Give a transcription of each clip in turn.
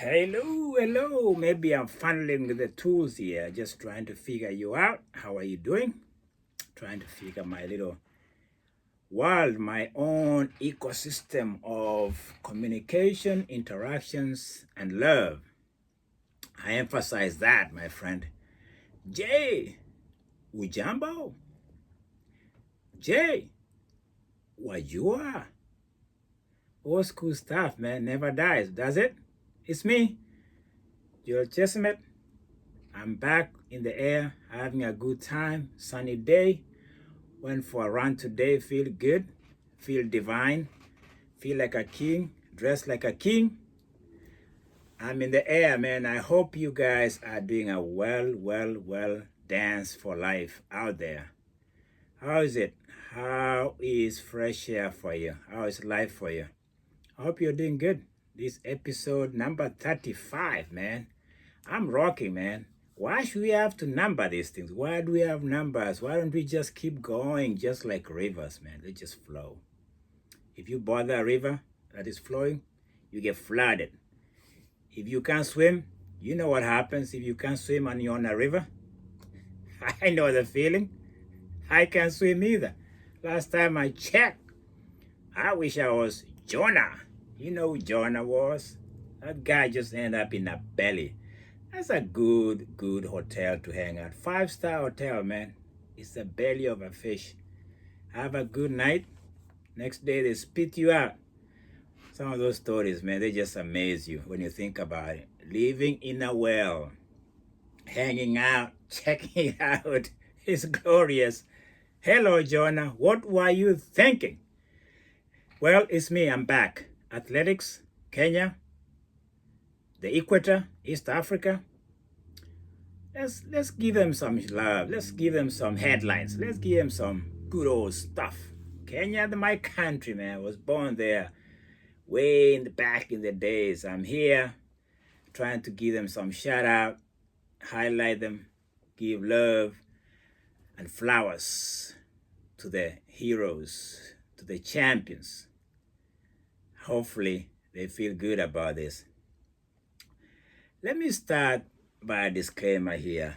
Hello, hello. Maybe I'm funneling with the tools here, just trying to figure you out. How are you doing? Trying to figure my little world, my own ecosystem of communication, interactions, and love. I emphasize that, my friend. Jay, ujambo? Jay, wajua? Old school stuff, man, never dies, does it? It's me, Joel Chestnut. I'm back in the air, having a good time, sunny day. Went for a run today, feel good, feel divine, feel like a king, dressed like a king. I'm in the air, man. I hope you guys are doing a well dance for life out there. How is it? How is fresh air for you? How is life for you? I hope you're doing good. This episode number 35, man. I'm rocking, man. Why should we have to number these things? Why do we have numbers? Why don't we just keep going just like rivers, man? They just flow. If you bother a river that is flowing, you get flooded. If you can't swim, you know what happens if you can't swim and you're on a river? I know the feeling. I can't swim either. Last time I checked, I wish I was Jonah. You know who Jonah was? That guy just ended up in a belly. That's a good hotel to hang out. 5-star hotel, man. It's the belly of a fish. Have a good night. Next day they spit you out. Some of those stories, man, they just amaze you when you think about it. Living in a well, hanging out, checking it out. It's glorious. Hello, Jonah. What were you thinking? Well, it's me. I'm back. Athletics, Kenya, the Equator, East Africa. Let's give them some love. Let's give them some headlines. Let's give them some good old stuff. Kenya, my country, man. I was born there way in the back in the days. I'm here trying to give them some shout out, highlight them, give love and flowers to the heroes, to the champions. Hopefully they feel good about this. Let me start by a disclaimer here.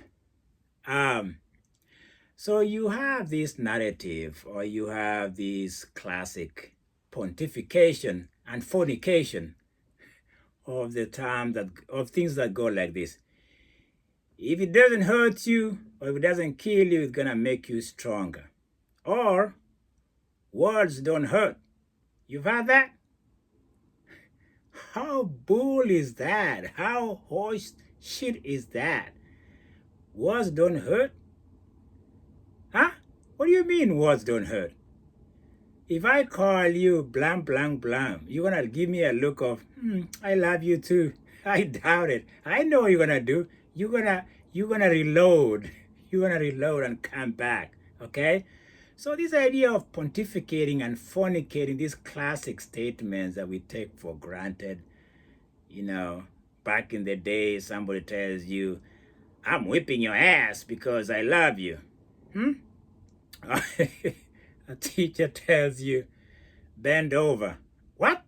So you have this narrative, or you have this classic pontification and fornication of the term that of things that go like this. If it doesn't hurt you, or if it doesn't kill you, it's gonna make you stronger. Or words don't hurt. You've had that? How bull is that? How horse shit is that? Words don't hurt? Huh? What do you mean words don't hurt? If I call you blam blam blam, you're gonna give me a look of, I love you too. I doubt it. I know what you're gonna do. You're gonna reload. You're gonna reload and come back. Okay? So this idea of pontificating and fornicating, these classic statements that we take for granted, back in the day, somebody tells you, I'm whipping your ass because I love you. A teacher tells you, bend over. What?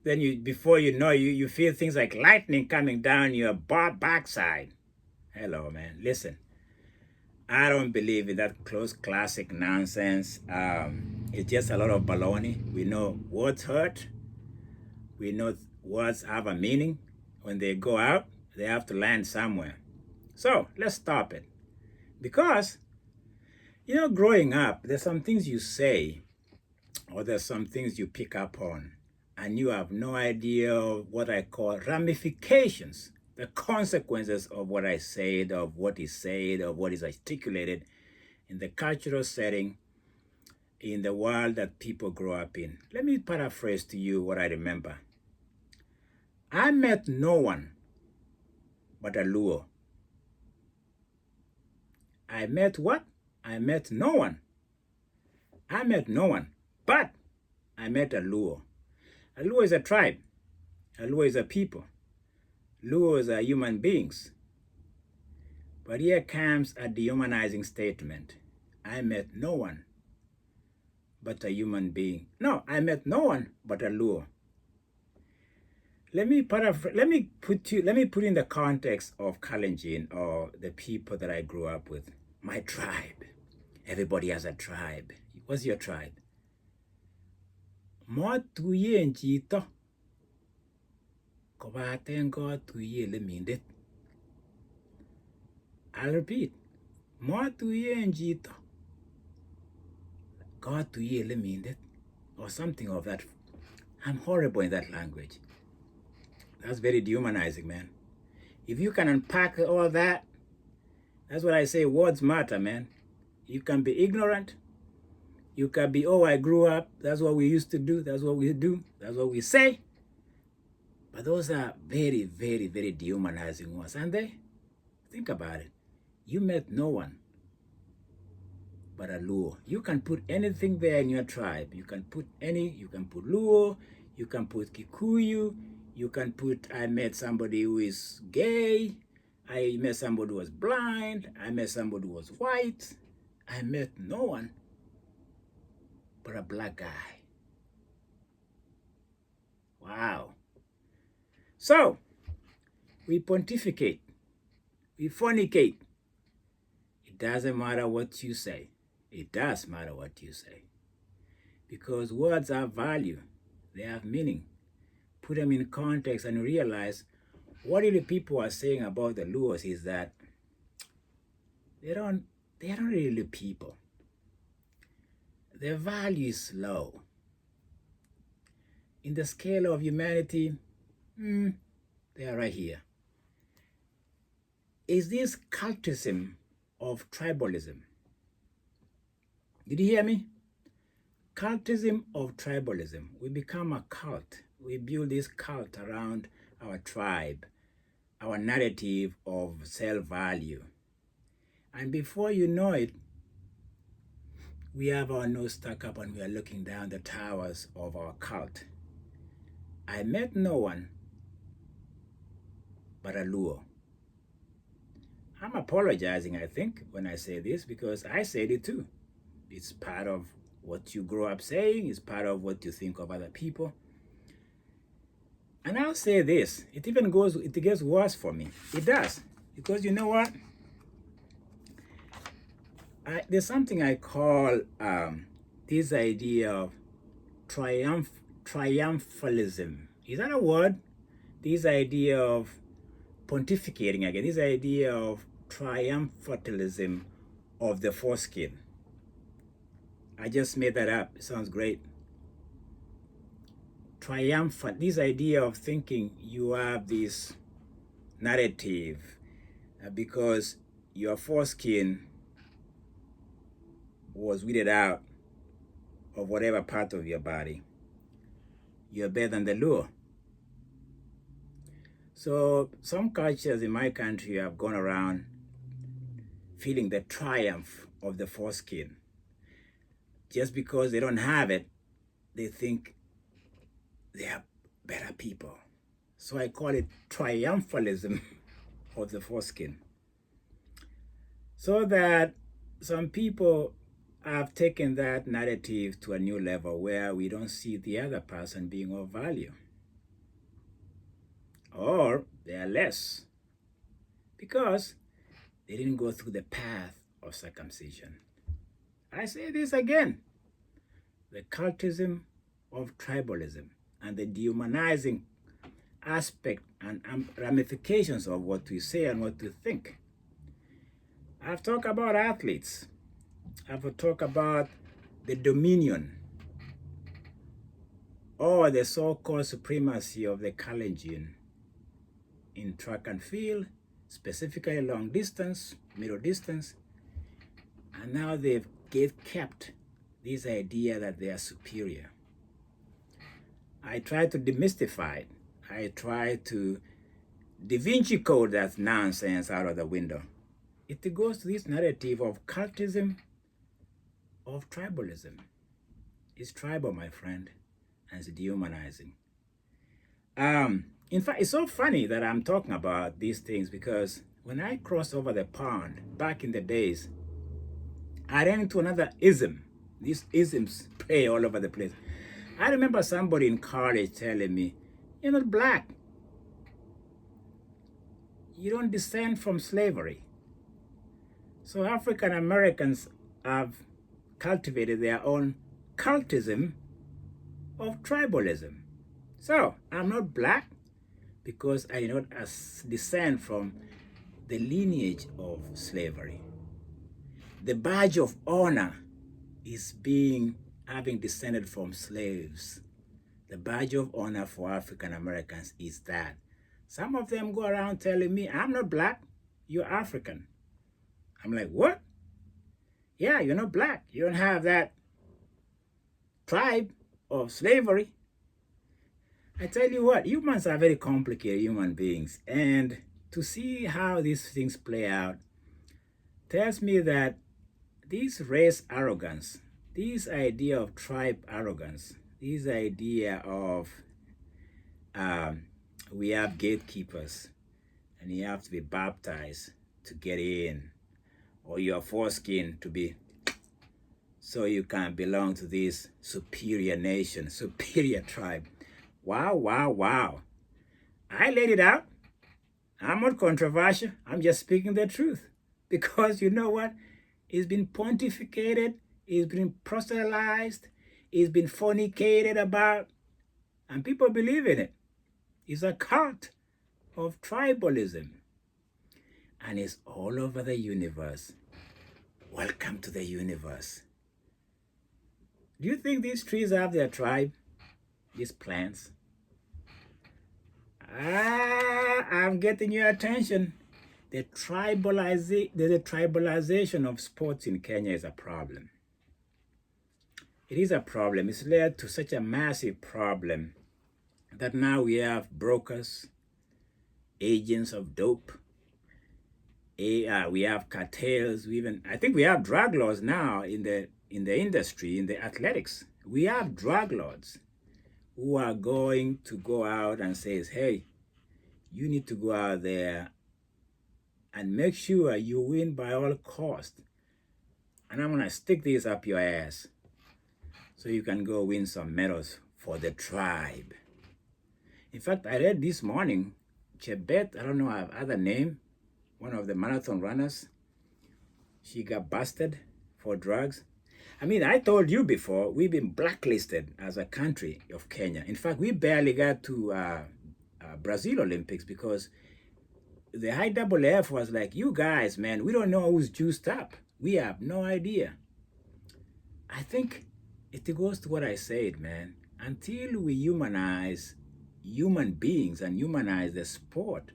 Then before you know, you feel things like lightning coming down your backside. Hello, man. Listen, I don't believe in that close classic nonsense. It's just a lot of baloney. We know words hurt. We know words have a meaning. When they go out, they have to land somewhere. So let's stop it. Because, growing up, there's some things you say, or there's some things you pick up on, and you have no idea what I call ramifications, the consequences of what I said, of what is said, of what is articulated in the cultural setting, in the world that people grow up in. Let me paraphrase to you what I remember. I met no one but a Luo. I met what? I met no one. I met no one, but I met a Luo. A Luo is a tribe. A Luo is a people. Luos are human beings. But here comes a dehumanizing statement. I met no one but a human being. No, I met no one but a Luo. let me put in the context of Kalenjin, or the people that I grew up with. My tribe. Everybody has a tribe. What's your tribe? Motuyen chito kobaten kotuye lemindet. I'll repeat. Motuyen chito kotuye lemindet, or something of that. I'm horrible in that language. That's very dehumanizing, man. If you can unpack all that, that's what I say, words matter, man. You can be ignorant. You can be, oh, I grew up. That's what we used to do. That's what we do. That's what we say. But those are very, very, very dehumanizing words, aren't they? Think about it. You met no one but a Luo. You can put anything there in your tribe. You can put Luo, you can put Kikuyu, you can put, I met somebody who is gay, I met somebody who was blind, I met somebody who was white. I met no one but a black guy. Wow. So, we pontificate, we fornicate. It doesn't matter what you say. It does matter what you say. Because words have value. They have meaning. Put them in context and realize what the people are saying about the Luos is that they are not really people. Their value is low. In the scale of humanity, they are right here. Is this cultism of tribalism? Did you hear me? Cultism of tribalism. We become a cult. We build this cult around our tribe, our narrative of self-value. And before you know it, we have our nose stuck up and we are looking down the towers of our cult. I met no one but a Luo. I'm apologizing, I think, when I say this, because I said it too. It's part of what you grow up saying. It's part of what you think of other people. And I'll say this, it gets worse for me. It does. Because you know what? There's something I call this idea of triumphalism. Is that a word? This idea of pontificating again. This idea of triumphalism of the foreskin. I just made that up. It sounds great. Triumphant. This idea of thinking you have this narrative because your foreskin was weeded out of whatever part of your body. You're better than the Luo. So some cultures in my country have gone around feeling the triumph of the foreskin. Just because they don't have it, they think they are better people. So I call it triumphalism of the foreskin. So that some people have taken that narrative to a new level where we don't see the other person being of value. Or they are less because they didn't go through the path of circumcision. I say this again, the cultism of tribalism and the dehumanizing aspect and ramifications of what we say and what we think. I've talked about athletes. I've talked about the dominion or the so-called supremacy of the Kalenjin in track and field, specifically long distance, middle distance, and now they've kept this idea that they are superior. I try to demystify it. I try to Da Vinci Code that nonsense out of the window. It goes to this narrative of cultism, of tribalism. It's tribal, my friend, and it's dehumanizing. In fact, it's so funny that I'm talking about these things because when I crossed over the pond back in the days, I ran into another ism. These isms play all over the place. I remember somebody in college telling me, "You're not black. you don't descend from slavery. So African Americans have cultivated their own cultism of tribalism. So I'm not black because I do not descend from the lineage of slavery. The badge of honor is having descended from slaves. The badge of honor for African Americans is that. Some of them go around telling me, I'm not black, you're African. I'm like, what? Yeah, you're not black. You don't have that tribe of slavery. I tell you what, humans are very complicated human beings. And to see how these things play out tells me that this race arrogance, this idea of tribe arrogance, this idea of we have gatekeepers and you have to be baptized to get in, or you are foreskin to be, so you can belong to this superior nation, superior tribe. Wow, wow, wow. I laid it out. I'm not controversial. I'm just speaking the truth. Because you know what? It's been pontificated, it's been proselytized, it's been fornicated about, and people believe in it. It's a cult of tribalism. And it's all over the universe. Welcome to the universe. Do you think these trees have their tribe? These plants? I'm getting your attention. The tribalization of sports in Kenya is a problem. It is a problem. It's led to such a massive problem that now we have brokers, agents of dope. We have cartels. I think we have drug laws now in the industry, in the athletics. We have drug lords who are going to go out and say, hey, you need to go out there and make sure you win by all costs. And I'm gonna stick this up your ass so you can go win some medals for the tribe. In fact, I read this morning, Chebet, I don't know her other name, one of the marathon runners, she got busted for drugs. I mean, I told you before, we've been blacklisted as a country of Kenya. In fact, we barely got to Brazil Olympics because the IAAF was like, you guys, man, we don't know who's juiced up. We have no idea. I think it goes to what I said, man. Until we humanize human beings and humanize the sport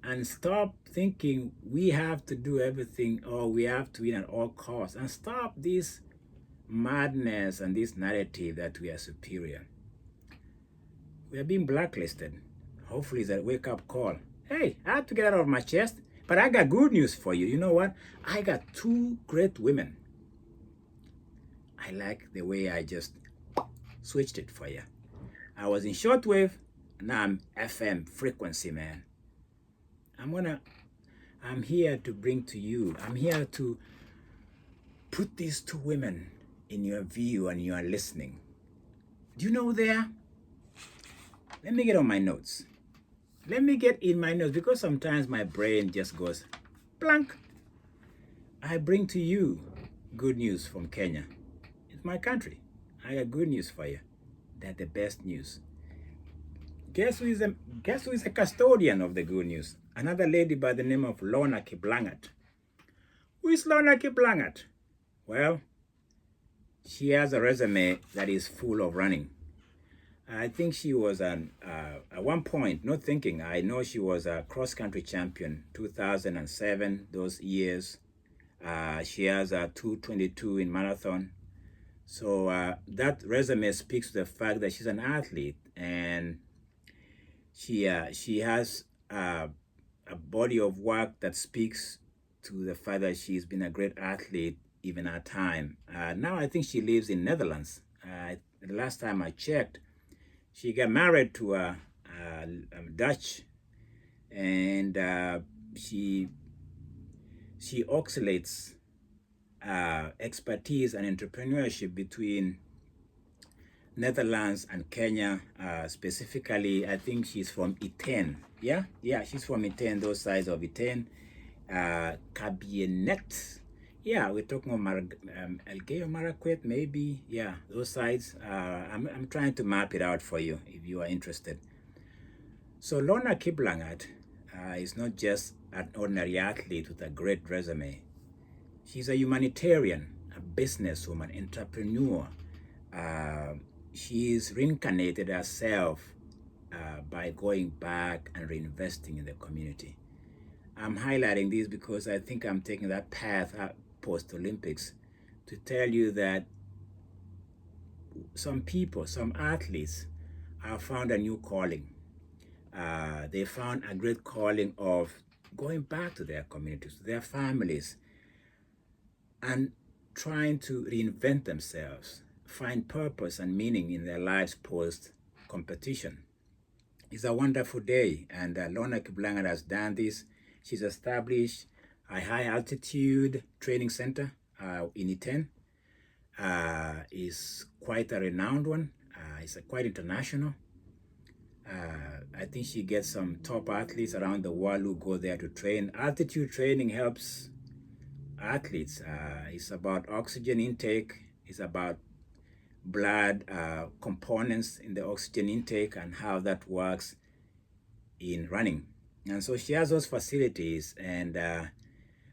and stop thinking we have to do everything or we have to win at all costs, and stop this madness and this narrative that we are superior. We are being blacklisted. Hopefully it's a wake-up call. Hey, I have to get out of my chest, but I got good news for you. You know what? I got two great women. I like the way I just switched it for you. I was in shortwave, now I'm FM frequency, man. I'm here to bring to you, I'm here to put these two women in your view and you are listening. Do you know who they are? Let me get on my notes. Let me get in my notes, because sometimes my brain just goes blank. I bring to you good news from Kenya. It's my country. I got good news for you. They're the best news. Guess who is a custodian of the good news? Another lady by the name of Lornah Kiplagat. Who is Lornah Kiplagat? Well, she has a resume that is full of running. I think she was at one point, not thinking, I know she was a cross-country champion, 2007, those years. She has a 2:22 in marathon. So that resume speaks to the fact that she's an athlete, and she has a body of work that speaks to the fact that she's been a great athlete even at time. Now I think she lives in Netherlands. The last time I checked, she got married to a Dutch, and she oscillates expertise and entrepreneurship between Netherlands and Kenya, specifically. I think she's from Iten. Yeah, she's from Iten, those sides of Iten. Cabinet. Yeah, we're talking about Elgeyo Marakwet, maybe. Yeah, those sides. I'm trying to map it out for you if you are interested. So Lornah Kiplagat is not just an ordinary athlete with a great resume. She's a humanitarian, a businesswoman, entrepreneur. She's reincarnated herself by going back and reinvesting in the community. I'm highlighting this because I think I'm taking that path post-Olympics to tell you that some people, some athletes, have found a new calling. They found a great calling of going back to their communities, to their families, and trying to reinvent themselves, find purpose and meaning in their lives post-competition. It's a wonderful day, and Lornah Kiplagat has done this. She's established a high-altitude training center in Iten. Is quite a renowned one. It's quite international. I think she gets some top athletes around the world who go there to train. Altitude training helps athletes. It's about oxygen intake. It's about blood components in the oxygen intake and how that works in running. And so she has those facilities. And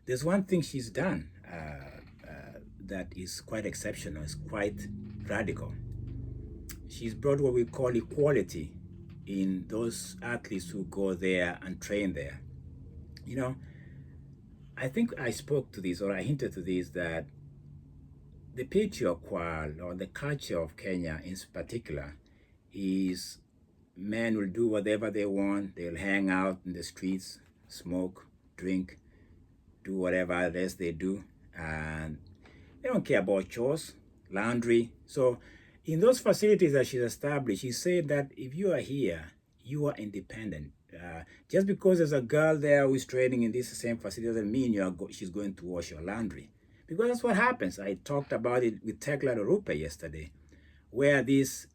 there's one thing she's done that is quite exceptional. It's quite radical. She's brought what we call equality in those athletes who go there and train there. You know, I think I spoke to this, or I hinted to this, that the patriarchal or the culture of Kenya in particular is men will do whatever they want. They'll hang out in the streets, smoke, drink, do whatever else they do, and they don't care about chores, laundry. So in those facilities that she's established, she said that if you are here, you are independent. Just because there's a girl there who is training in this same facility doesn't mean she's going to wash your laundry. Because that's what happens. I talked about it with Tekla Rupe yesterday, where this,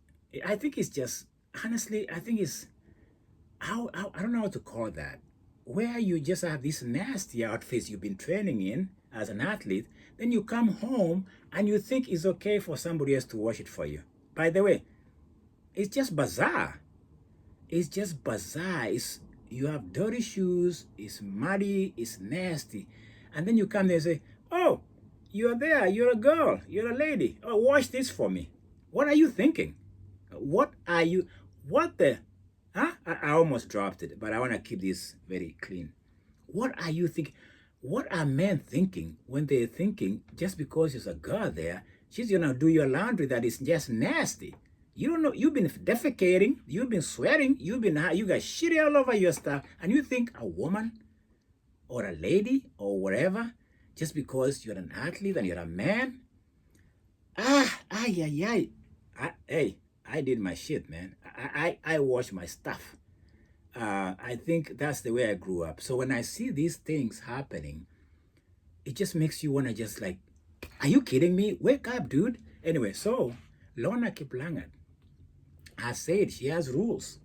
I think it's just, honestly, I think it's, I don't know how to call that, where you just have this nasty outfits you've been training in as an athlete, then you come home and you think it's okay for somebody else to wash it for you. By the way, it's just bizarre. It's just bizarre. You have dirty shoes, it's muddy, it's nasty. And then you come there and say, oh, you're there, you're a girl, you're a lady. Oh, wash this for me. What are you thinking? What the, huh? I almost dropped it, but I want to keep this very clean. What are you thinking? What are men thinking when they're thinking just because there's a girl there, she's gonna do your laundry that is just nasty? You don't know, you've been defecating, you've been sweating, you got shit all over your stuff, and you think a woman or a lady or whatever, just because you're an athlete and you're a man? Hey, I did my shit, man. I wash my stuff. I think that's the way I grew up. So when I see these things happening, it just makes you want to just like, are you kidding me? Wake up, dude. Anyway, so Lornah Kiplagat has said she has rules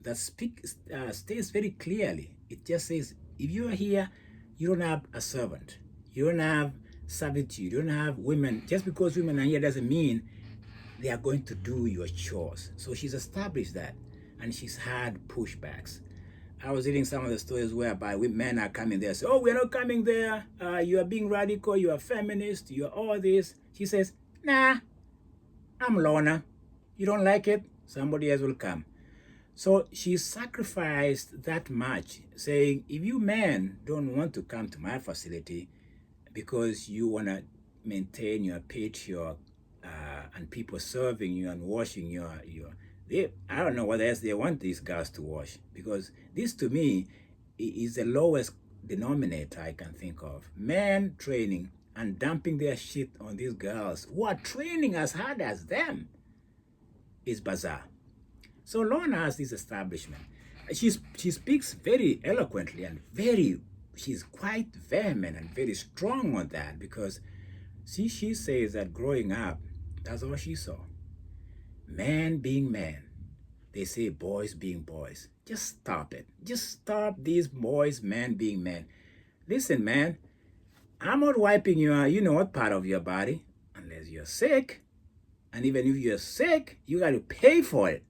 that states very clearly. It just says, if you are here, you don't have a servant. You don't have servitude. You don't have women. Just because women are here doesn't mean they are going to do your chores. So she's established that, and she's had pushbacks. I was reading some of the stories whereby men are coming there, say, oh, we're not coming there. You are being radical. You are feminist. You are all this. She says, nah, I'm Lornah. You don't like it? Somebody else will come. So she sacrificed that much, saying, if you men don't want to come to my facility because you want to maintain your patriarch and people serving you and washing I don't know what else they want these girls to wash, because this to me is the lowest denominator I can think of. Men training and dumping their shit on these girls who are training as hard as them is bizarre. So Lornah has this establishment. She speaks very eloquently and she's quite vehement and very strong on that, because she says that growing up, that's all she saw. man being man. They say boys being boys. Just stop it. Just stop these boys, man being men. Listen, man, I'm not wiping your, what part of your body unless you're sick. And even if you're sick, you got to pay for it.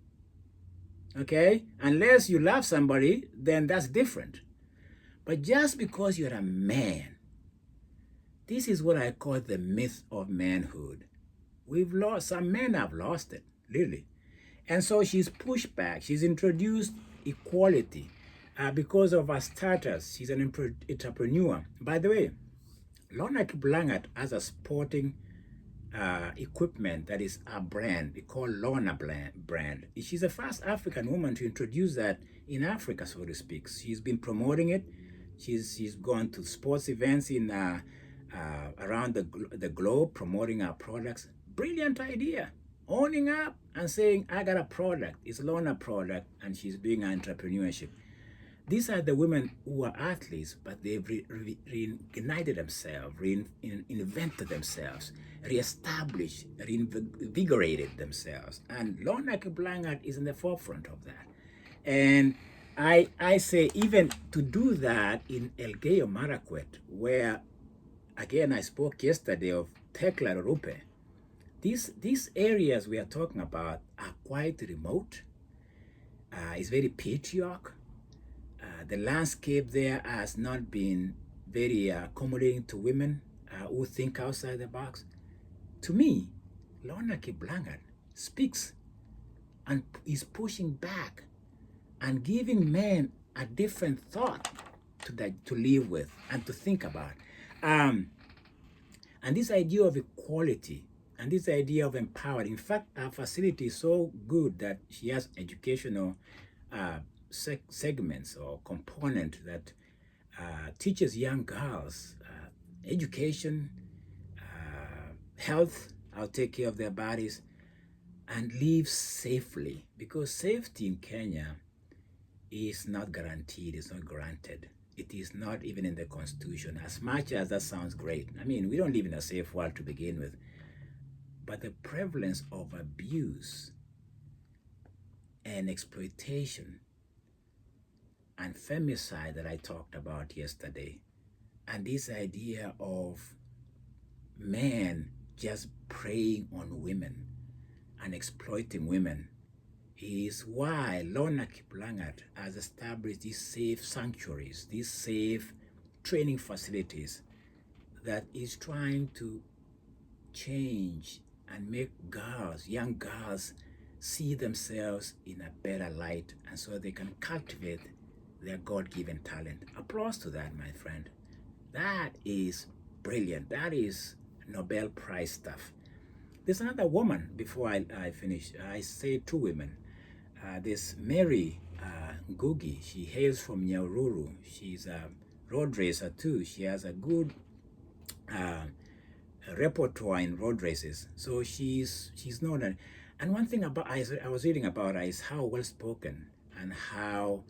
Okay? Unless you love somebody, then that's different. But just because you're a man, this is what I call the myth of manhood. Some men have lost it, really. And so she's pushed back. She's introduced equality because of her status. She's an entrepreneur. By the way, Lornah Kiplagat has a sporting equipment that is a brand. We call Lornah brand. She's the first African woman to introduce that in Africa, so to speak. She's been promoting it. She's gone to sports events in around the globe promoting our products. Brilliant idea. Owning up and saying, I got a product. It's Lornah product, and she's doing entrepreneurship. These are the women who are athletes, but they've reignited themselves, reinvented themselves, reestablished, reinvigorated themselves. And Lornah Kiplagat is in the forefront of that. And I say even to do that in Elgeyo Marakwet, where, again, I spoke yesterday of Tekla Rupe. These areas we are talking about are quite remote. It's very patriarchal. The landscape there has not been very accommodating to women who think outside the box. To me, Lornah Kiplagat speaks and is pushing back and giving men a different thought to live with and to think about. And this idea of equality and this idea of empowerment. In fact, our facility is so good that she has educational segments or component that teaches young girls education, health, how to take care of their bodies, and live safely. Because safety in Kenya is not guaranteed, it's not granted. It is not even in the Constitution, as much as that sounds great. I mean, we don't live in a safe world to begin with. But the prevalence of abuse and exploitation and femicide that I talked about yesterday, and this idea of men just preying on women and exploiting women, is why Lornah Kiplagat has established these safe sanctuaries, these safe training facilities that is trying to change and make girls, young girls, see themselves in a better light, and so they can cultivate their God-given talent. Applause to that, my friend. That is brilliant. That is Nobel Prize stuff. There's another woman, before I finish. I say two women. This Mary Ngugi, she hails from Nyahururu. She's a road racer too. She has a good repertoire in road races. So she's known. And one thing about I was reading about her is how well spoken and how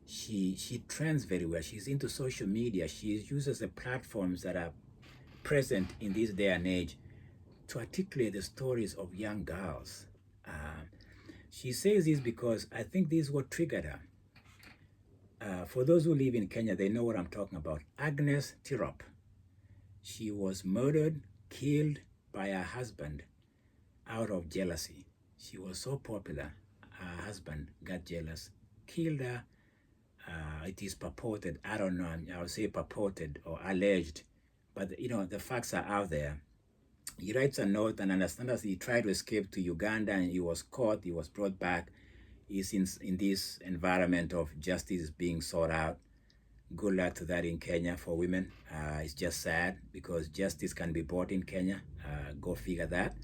she trends very well. She's into social media. She uses the platforms that are present in this day and age to articulate the stories of young girls. She says this because I think this is what triggered her. For those who live in Kenya, they know what I'm talking about. Agnes Tirop. She was murdered, killed by her husband out of jealousy. She was so popular, her husband got jealous, killed her. It is purported, I don't know, I would say purported or alleged, but the facts are out there. He writes a note and understands he tried to escape to Uganda and he was caught, he was brought back. He's in this environment of justice being sought out. Good luck to that in Kenya for women. It's just sad because justice can be bought in Kenya. Go figure that.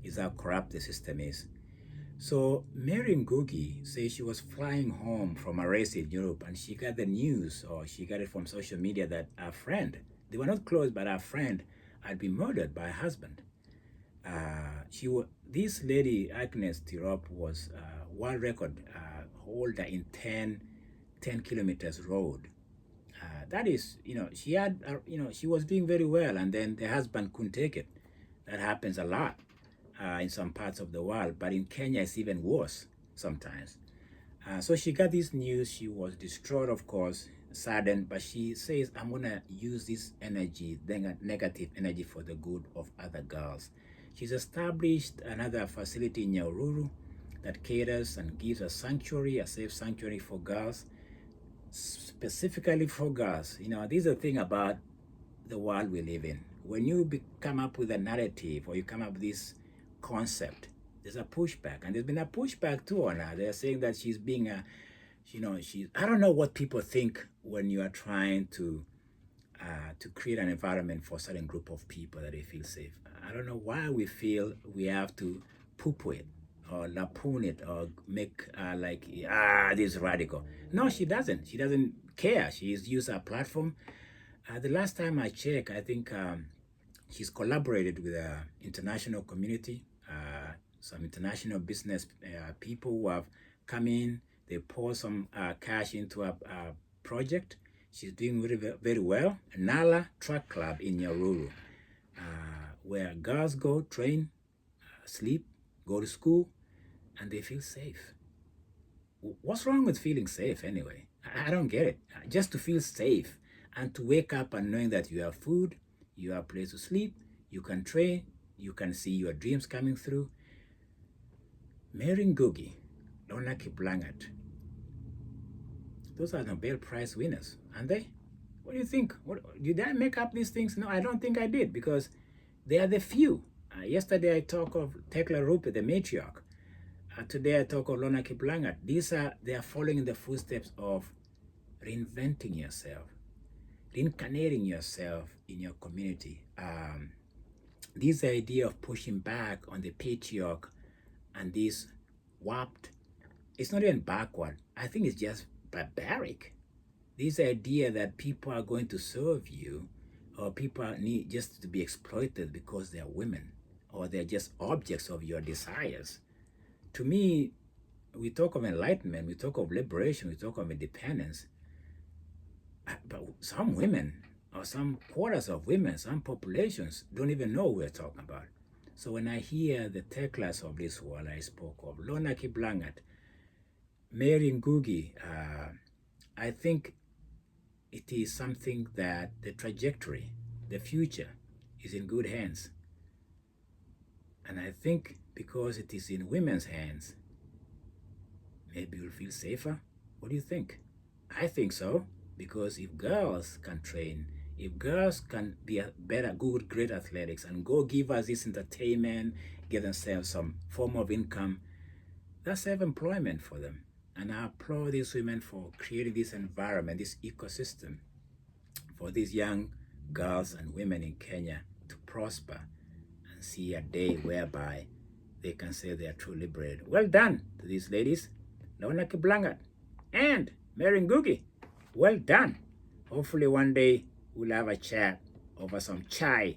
Is how corrupt the system is. So Mary Ngugi says she was flying home from a race in Europe and she got the news, or she got it from social media, that her friend, they were not close, but her friend had been murdered by her husband. This lady, Agnes Tirop, was world record holder in 10 kilometers road. That is, she had, she was doing very well, and then the husband couldn't take it. That happens a lot. in some parts of the world, but in Kenya it's even worse sometimes. So she got this news. She was distraught, of course, saddened, but she says, I'm going to use this energy, negative energy, for the good of other girls. She's established another facility in Nyahururu that caters and gives a sanctuary, a safe sanctuary for girls, specifically for girls. You know, this is the thing about the world we live in. When you come up with a narrative or you come up with this concept, there's a pushback, and there's been a pushback too on her. They're saying that she's being a, you know, I don't know what people think when you are trying to create an environment for a certain group of people that they feel safe. I don't know why we feel we have to poo-poo it or lampoon it or make like, this is radical. No, she doesn't. She doesn't care. She's used her platform. The last time I checked, I think she's collaborated with the international community, some international business people who have come in. They pour some cash into a project. She's doing very, very well. Nala Track Club in Nyahururu, where girls go, train, sleep, go to school, and they feel safe. What's wrong with feeling safe anyway? I don't get it. Just to feel safe and to wake up and knowing that you have food, you have a place to sleep, you can train, you can see your dreams coming through. Mary Ngugi, Lornah Kiplagat, those are Nobel Prize winners, aren't they? What do you think? Did I make up these things? No, I don't think I did, because they are the few. Yesterday I talked of Tekla Rupe, the matriarch. Today I talk of Lornah Kiplagat. They are following in the footsteps of reinventing yourself, reincarnating yourself in your community. This idea of pushing back on the patriarch and this warped, it's not even backward. I think it's just barbaric. This idea that people are going to serve you, or people need just to be exploited because they're women, or they're just objects of your desires. To me, we talk of enlightenment, we talk of liberation, we talk of independence, but some women, or some quarters of women, some populations don't even know what we're talking about. So when I hear the Teklas of this world I spoke of, Lornah Kiplagat, Mary Ngugi, I think it is something that the trajectory, the future, is in good hands. And I think because it is in women's hands, maybe we'll feel safer. What do you think? I think so, because if girls can train, if girls can be a better, good, great athletics and go give us this entertainment, get themselves some form of income, that's self-employment for them. And I applaud these women for creating this environment, this ecosystem for these young girls and women in Kenya to prosper and see a day whereby they can say they are truly liberated. Well done to these ladies, Lornah Kiplagat and Mary Ngugi. Well done. Hopefully one day we'll have a chat over some chai